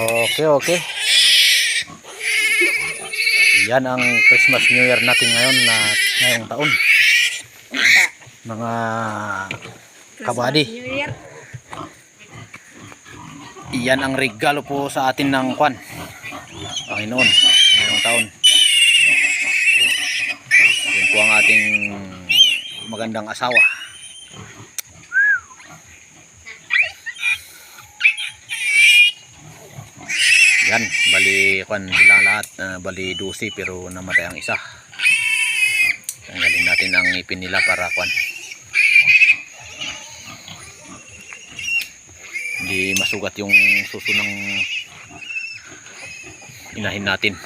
Okay, okay. Yan ang Christmas New Year natin ngayon na ngayong taon. Mga kabady. Yan ang regalo po sa atin ng Kwan Panginoon ngayong taon. Yan po ang ating magandang asawa. Yan, bali Kwan silang lahat, bali 12 pero namatay ang isa. Tanggalin natin ang ngipin nila para Kwan hindi masugat yung suso ng inahin natin.